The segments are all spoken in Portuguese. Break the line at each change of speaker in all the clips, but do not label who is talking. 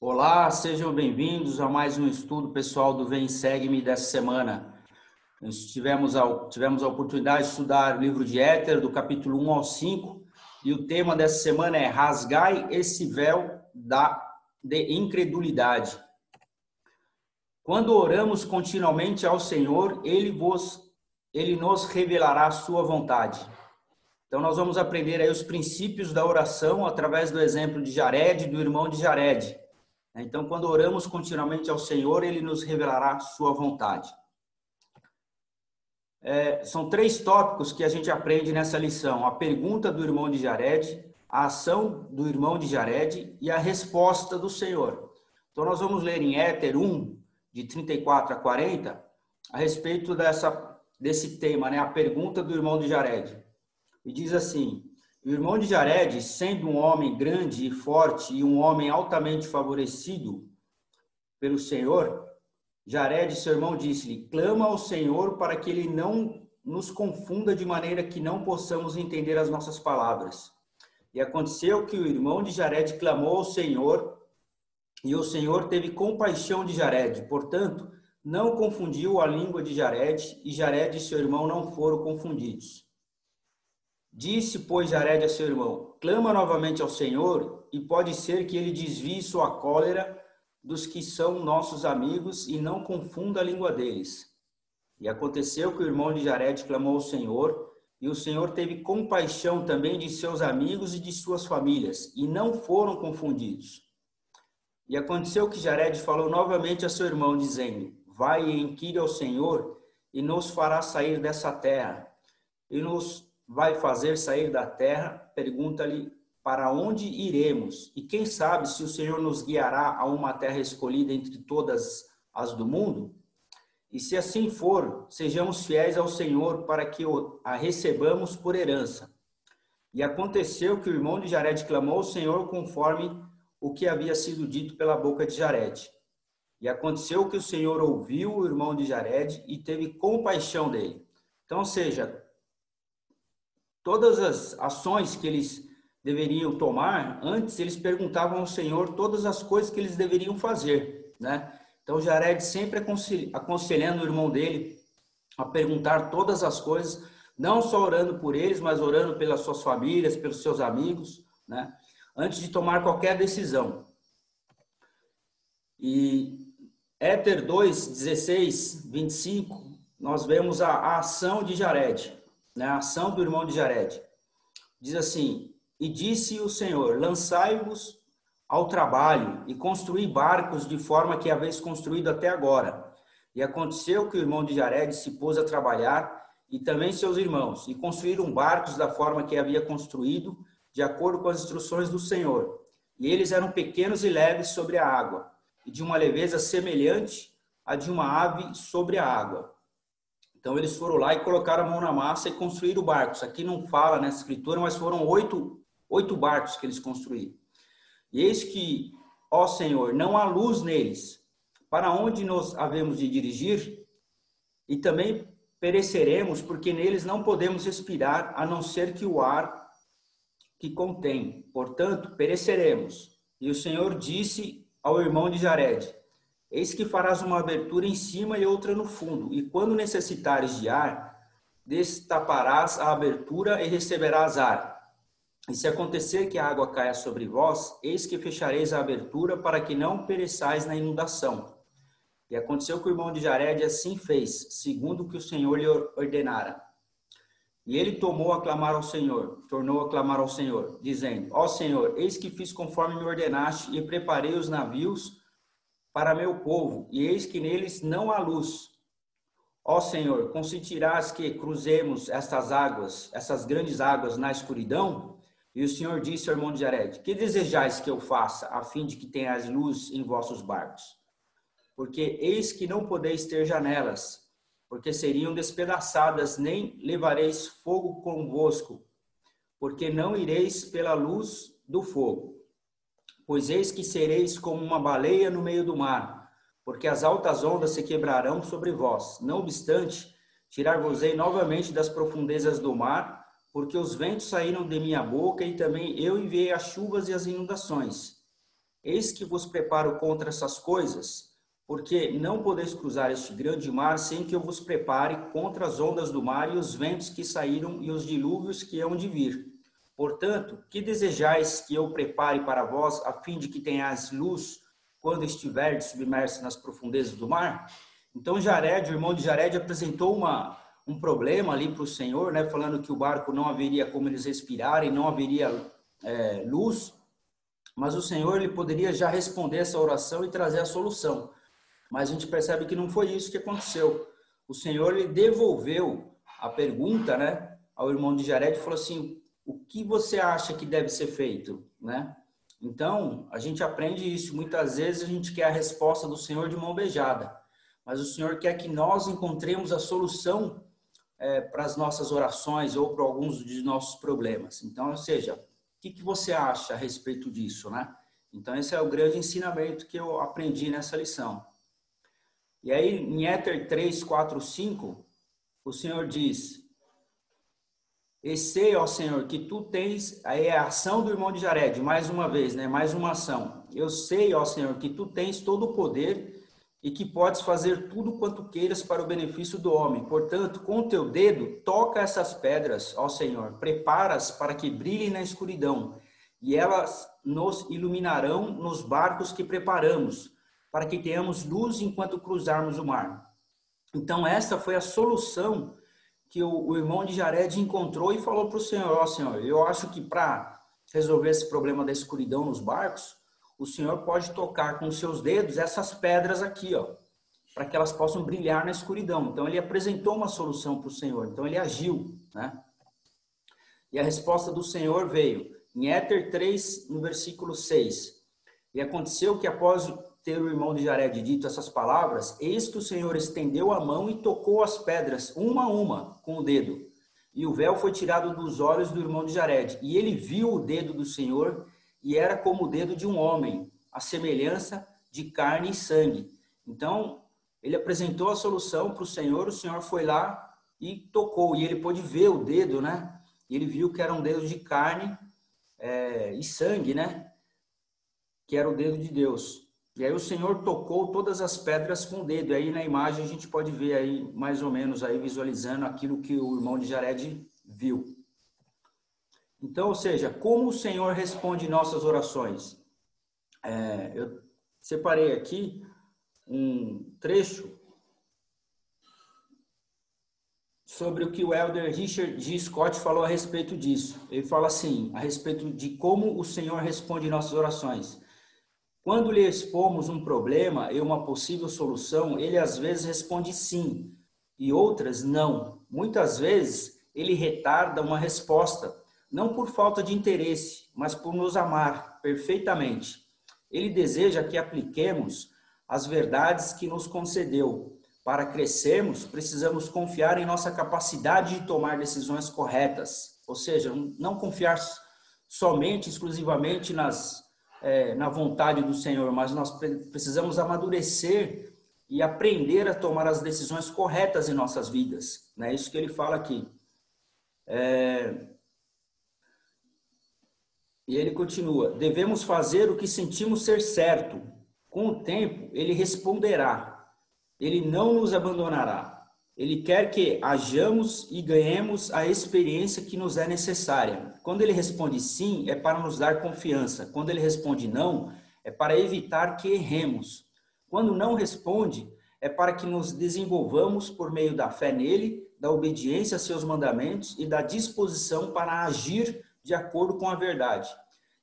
Olá, sejam bem-vindos a mais um estudo pessoal do Vem Segue-me dessa semana. Nós tivemos a oportunidade de estudar o livro de Éter, do capítulo 1 ao 5, e o tema dessa semana é Rasgai esse véu de incredulidade. Quando oramos continuamente ao Senhor, Ele nos revelará a sua vontade. Então nós vamos aprender aí os princípios da oração através do exemplo de Jared, do irmão de Jared. Então, quando oramos continuamente ao Senhor, Ele nos revelará a sua vontade. São 3 tópicos que a gente aprende nessa lição. A pergunta do irmão de Jared, a ação do irmão de Jared e a resposta do Senhor. Então, nós vamos ler em Éter 1, de 34 a 40, a respeito desse tema, né? A pergunta do irmão de Jared. E diz assim: o irmão de Jared, sendo um homem grande e forte e um homem altamente favorecido pelo Senhor, Jared, seu irmão, disse-lhe: clama ao Senhor para que ele não nos confunda de maneira que não possamos entender as nossas palavras. E aconteceu que o irmão de Jared clamou ao Senhor, e o Senhor teve compaixão de Jared. Portanto, não confundiu a língua de Jared, e Jared e seu irmão não foram confundidos. Disse, pois, Jared a seu irmão: clama novamente ao Senhor, e pode ser que ele desvie sua cólera dos que são nossos amigos e não confunda a língua deles. E aconteceu que o irmão de Jared clamou ao Senhor, e o Senhor teve compaixão também de seus amigos e de suas famílias, e não foram confundidos. E aconteceu que Jared falou novamente a seu irmão, dizendo: vai e inquire ao Senhor, e nos fará sair dessa terra, e nos vai fazer sair da terra. Pergunta-lhe para onde iremos, e quem sabe se o Senhor nos guiará a uma terra escolhida entre todas as do mundo? E se assim for, sejamos fiéis ao Senhor para que a recebamos por herança. E aconteceu que o irmão de Jared clamou ao Senhor conforme o que havia sido dito pela boca de Jared. E aconteceu que o Senhor ouviu o irmão de Jared e teve compaixão dele. Então, ou seja, todas as ações que eles deveriam tomar, antes eles perguntavam ao Senhor todas as coisas que eles deveriam fazer, né? Então, Jared sempre aconselhando o irmão dele a perguntar todas as coisas, não só orando por eles, mas orando pelas suas famílias, pelos seus amigos, né? Antes de tomar qualquer decisão. E Éter 2, 16, 25, nós vemos a ação de Jared, né? A ação do irmão de Jared. Diz assim: e disse o Senhor: lançai-vos ao trabalho e construí barcos de forma que haveis construído até agora. E aconteceu que o irmão de Jared se pôs a trabalhar, e também seus irmãos, e construíram barcos da forma que havia construído, de acordo com as instruções do Senhor. E eles eram pequenos e leves sobre a água, e de uma leveza semelhante à de uma ave sobre a água. Então eles foram lá e colocaram a mão na massa e construíram barcos. Aqui não fala nessa escritura, mas foram 8 barcos que eles construíram. E eis que, ó Senhor, não há luz neles. Para onde nos havemos de dirigir? E também pereceremos, porque neles não podemos respirar, a não ser que o ar que contém. Portanto, pereceremos. E o Senhor disse ao irmão de Jared: eis que farás uma abertura em cima e outra no fundo, e quando necessitares de ar, destaparás a abertura e receberás ar. E se acontecer que a água caia sobre vós, eis que fechareis a abertura para que não pereçais na inundação. E aconteceu que o irmão de Jared assim fez, segundo o que o Senhor lhe ordenara. E ele tornou a clamar ao Senhor, dizendo: ó Senhor, eis que fiz conforme me ordenaste e preparei os navios para meu povo, e eis que neles não há luz. Ó Senhor, consentirás que cruzemos estas águas, essas grandes águas na escuridão? E o Senhor disse ao irmão de Jared: que desejais que eu faça, a fim de que tenhas luz em vossos barcos? Porque eis que não podeis ter janelas, porque seriam despedaçadas, nem levareis fogo convosco, porque não ireis pela luz do fogo. Pois eis que sereis como uma baleia no meio do mar, porque as altas ondas se quebrarão sobre vós. Não obstante, tirar-vos-ei novamente das profundezas do mar, porque os ventos saíram de minha boca, e também eu enviei as chuvas e as inundações. Eis que vos preparo contra essas coisas, porque não podeis cruzar este grande mar sem que eu vos prepare contra as ondas do mar e os ventos que saíram e os dilúvios que hão de vir. Portanto, que desejais que eu prepare para vós, a fim de que tenhais luz quando estiverdes submersos nas profundezas do mar? Então Jared, o irmão de Jared, apresentou um problema ali para o Senhor, né, falando que o barco não haveria como eles respirarem, não haveria luz, mas o Senhor ele poderia já responder essa oração e trazer a solução. Mas a gente percebe que não foi isso que aconteceu. O Senhor ele devolveu a pergunta, né, ao irmão de Jared e falou assim: o que você acha que deve ser feito, né? Então, a gente aprende isso. Muitas vezes a gente quer a resposta do Senhor de mão beijada, mas o Senhor quer que nós encontremos a solução para as nossas orações ou para alguns dos nossos problemas. Então, ou seja, o que você acha a respeito disso, né? Então, esse é o grande ensinamento que eu aprendi nessa lição. E aí, em Éter 3, 4, 5, o Senhor diz: e sei, ó Senhor, que tu tens, aí é a ação do irmão de Jared, mais uma vez, né? Mais uma ação. Eu sei, ó Senhor, que tu tens todo o poder e que podes fazer tudo quanto queiras para o benefício do homem. Portanto, com o teu dedo, toca essas pedras, ó Senhor, prepara-as para que brilhem na escuridão, e elas nos iluminarão nos barcos que preparamos, para que tenhamos luz enquanto cruzarmos o mar. Então, essa foi a solução que o irmão de Jared encontrou e falou para o Senhor: ó Senhor, eu acho que para resolver esse problema da escuridão nos barcos, o Senhor pode tocar com os seus dedos essas pedras aqui, ó, para que elas possam brilhar na escuridão. Então, ele apresentou uma solução para o Senhor. Então, ele agiu, né? E a resposta do Senhor veio em Éter 3, no versículo 6. E aconteceu que após ter o irmão de Jared dito essas palavras, eis que o Senhor estendeu a mão e tocou as pedras, uma a uma, com o dedo. E o véu foi tirado dos olhos do irmão de Jared. E ele viu o dedo do Senhor, e era como o dedo de um homem, a semelhança de carne e sangue. Então, ele apresentou a solução para o Senhor foi lá e tocou, e ele pôde ver o dedo, né? E ele viu que era um dedo de carne e sangue, né? Que era o dedo de Deus. E aí o Senhor tocou todas as pedras com o dedo. E aí na imagem a gente pode ver aí, mais ou menos, aí visualizando aquilo que o irmão de Jared viu. Então, ou seja, como o Senhor responde nossas orações? Eu separei aqui um trecho sobre o que o elder Richard G. Scott falou a respeito disso. Ele fala assim, a respeito de como o Senhor responde nossas orações. Quando lhe expomos um problema e uma possível solução, ele às vezes responde sim, e outras não. Muitas vezes ele retarda uma resposta, não por falta de interesse, mas por nos amar perfeitamente. Ele deseja que apliquemos as verdades que nos concedeu. Para crescermos, precisamos confiar em nossa capacidade de tomar decisões corretas, ou seja, não confiar somente, exclusivamente na vontade do Senhor, mas nós precisamos amadurecer e aprender a tomar as decisões corretas em nossas vidas. É isso que ele fala aqui. E ele continua: devemos fazer o que sentimos ser certo. Com o tempo, ele responderá. Ele não nos abandonará. Ele quer que hajamos e ganhemos a experiência que nos é necessária. Quando ele responde sim, é para nos dar confiança. Quando ele responde não, é para evitar que erremos. Quando não responde, é para que nos desenvolvamos por meio da fé nele, da obediência a seus mandamentos e da disposição para agir de acordo com a verdade.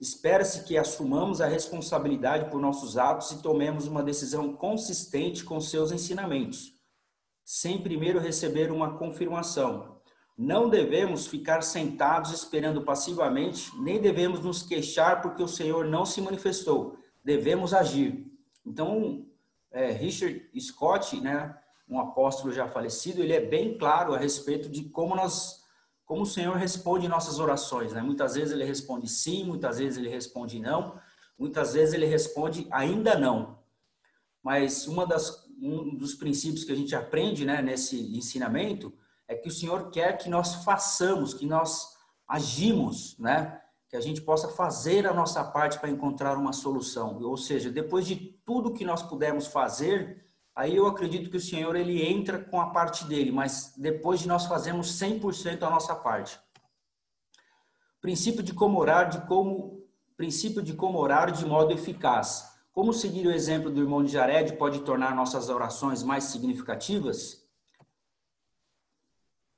Espera-se que assumamos a responsabilidade por nossos atos e tomemos uma decisão consistente com seus ensinamentos, sem primeiro receber uma confirmação. Não devemos ficar sentados esperando passivamente, nem devemos nos queixar porque o Senhor não se manifestou. Devemos agir. Então, Richard Scott, né, um apóstolo já falecido, ele é bem claro a respeito de como o Senhor responde nossas orações, né? Muitas vezes ele responde sim, muitas vezes ele responde não, muitas vezes ele responde ainda não. Mas um dos princípios que a gente aprende, né, nesse ensinamento é que o Senhor quer que nós façamos, que nós agimos, né? que a gente possa fazer a nossa parte para encontrar uma solução. Ou seja, depois de tudo que nós pudermos fazer, aí eu acredito que o Senhor ele entra com a parte dele, mas depois de nós fazermos 100% a nossa parte. Princípio de como orar de modo eficaz. Como seguir o exemplo do irmão de Jared pode tornar nossas orações mais significativas?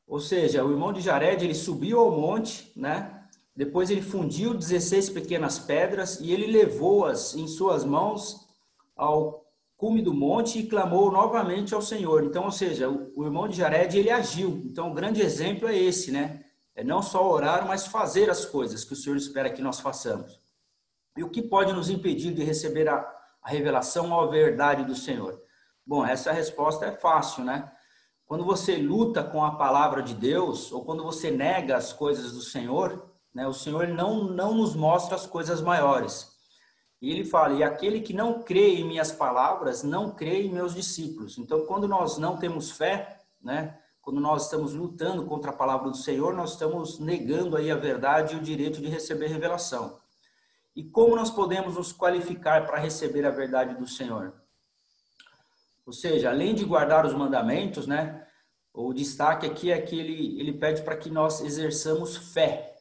Ou seja, o irmão de Jared, ele subiu ao monte, né? Depois ele fundiu 16 pequenas pedras e ele levou-as em suas mãos ao cume do monte e clamou novamente ao Senhor. Então, ou seja, o irmão de Jared, ele agiu. Então, o grande exemplo é esse, né? É não só orar, mas fazer as coisas que o Senhor espera que nós façamos. E o que pode nos impedir de receber a revelação ou a verdade do Senhor? Bom, essa resposta é fácil, né? Quando você luta com a palavra de Deus, ou quando você nega as coisas do Senhor, né, o Senhor não nos mostra as coisas maiores. E ele fala, e aquele que não crê em minhas palavras, não crê em meus discípulos. Então, quando nós não temos fé, né, quando nós estamos lutando contra a palavra do Senhor, nós estamos negando aí a verdade e o direito de receber revelação. E como nós podemos nos qualificar para receber a verdade do Senhor? Ou seja, além de guardar os mandamentos, né, o destaque aqui é que ele pede para que nós exerçamos fé,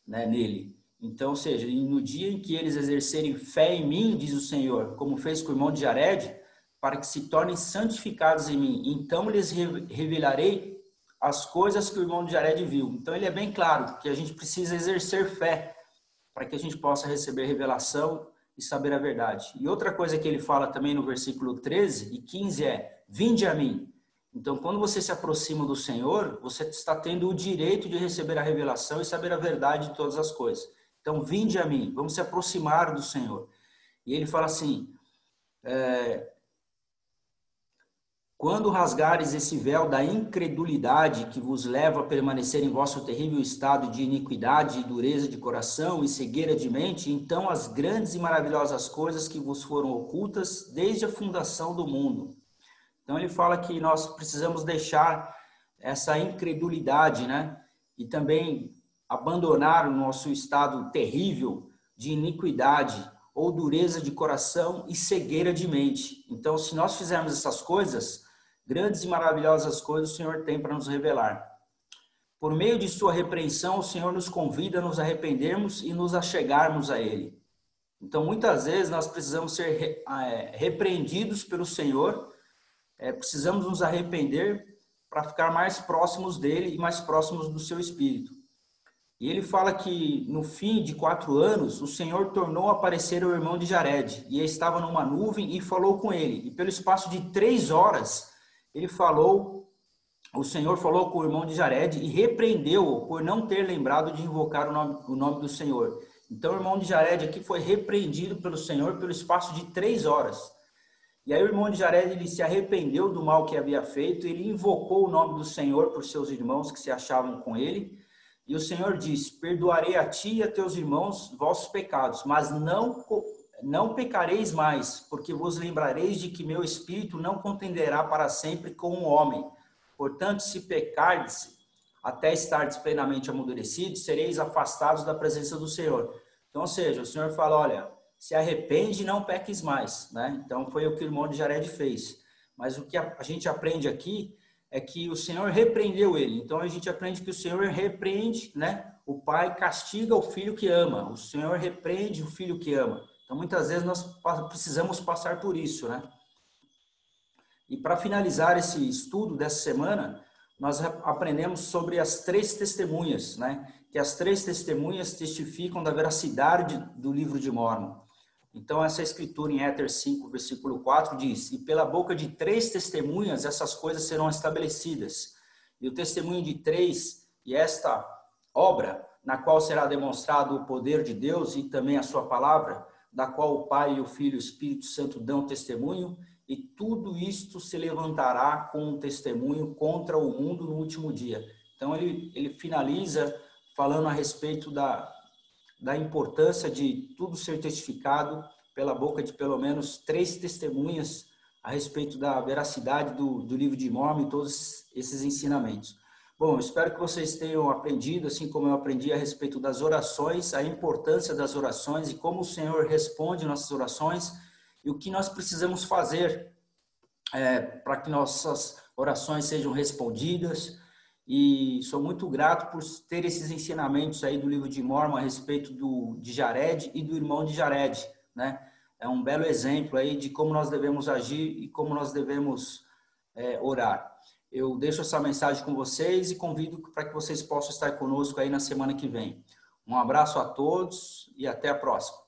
né, nele. Então, ou seja, no dia em que eles exercerem fé em mim, diz o Senhor, como fez com o irmão de Jared, para que se tornem santificados em mim, então lhes revelarei as coisas que o irmão de Jared viu. Então, ele é bem claro que a gente precisa exercer fé para que a gente possa receber revelação e saber a verdade. E outra coisa que ele fala também no versículo 13 e 15 é, vinde a mim. Então, quando você se aproxima do Senhor, você está tendo o direito de receber a revelação e saber a verdade de todas as coisas. Então, vinde a mim, vamos se aproximar do Senhor. E ele fala assim, quando rasgares esse véu da incredulidade que vos leva a permanecer em vosso terrível estado de iniquidade e dureza de coração e cegueira de mente, então as grandes e maravilhosas coisas que vos foram ocultas desde a fundação do mundo. Então ele fala que nós precisamos deixar essa incredulidade, né? E também abandonar o nosso estado terrível de iniquidade ou dureza de coração e cegueira de mente. Então, se nós fizermos essas coisas, grandes e maravilhosas coisas o Senhor tem para nos revelar. Por meio de sua repreensão, o Senhor nos convida a nos arrependermos e nos achegarmos a Ele. Então, muitas vezes nós precisamos ser repreendidos pelo Senhor, precisamos nos arrepender para ficar mais próximos dele e mais próximos do seu Espírito. E ele fala que no fim de 4 anos, o Senhor tornou a aparecer o irmão de Jared, e ele estava numa nuvem e falou com ele. E pelo espaço de 3 horas, o Senhor falou com o irmão de Jared e repreendeu-o por não ter lembrado de invocar o nome do Senhor. Então o irmão de Jared aqui foi repreendido pelo Senhor pelo espaço de 3 horas. E aí o irmão de Jared, ele se arrependeu do mal que havia feito, ele invocou o nome do Senhor por seus irmãos que se achavam com ele. E o Senhor diz, perdoarei a ti e a teus irmãos vossos pecados, mas não pecareis mais, porque vos lembrareis de que meu espírito não contenderá para sempre com o homem. Portanto, se pecardes, até estardes plenamente amadurecidos, sereis afastados da presença do Senhor. Então, ou seja, o Senhor fala, olha, se arrepende e não peques mais, né? Então, foi o que o irmão de Jared fez. Mas o que a gente aprende aqui é que o Senhor repreendeu ele. Então, a gente aprende que o Senhor repreende, né? O pai castiga o filho que ama. O Senhor repreende o filho que ama. Então, muitas vezes nós precisamos passar por isso, né? E para finalizar esse estudo dessa semana, nós aprendemos sobre as 3 testemunhas, né? Que as 3 testemunhas testificam da veracidade do livro de Mórmon. Então, essa escritura em Éter 5, versículo 4 diz, e pela boca de 3 testemunhas essas coisas serão estabelecidas. E o testemunho de 3, e esta obra, na qual será demonstrado o poder de Deus e também a sua palavra, da qual o Pai e o Filho e o Espírito Santo dão testemunho, e tudo isto se levantará com um testemunho contra o mundo no último dia. Então, ele finaliza falando a respeito da importância de tudo ser testificado pela boca de pelo menos 3 testemunhas a respeito da veracidade do livro de Mórmon e todos esses ensinamentos. Bom, espero que vocês tenham aprendido, assim como eu aprendi, a respeito das orações, a importância das orações e como o Senhor responde nossas orações e o que nós precisamos fazer para que nossas orações sejam respondidas. E sou muito grato por ter esses ensinamentos aí do livro de Mórmon a respeito de Jared e do irmão de Jared, né? É um belo exemplo aí de como nós devemos agir e como nós devemos orar. Eu deixo essa mensagem com vocês e convido para que vocês possam estar conosco aí na semana que vem. Um abraço a todos e até a próxima.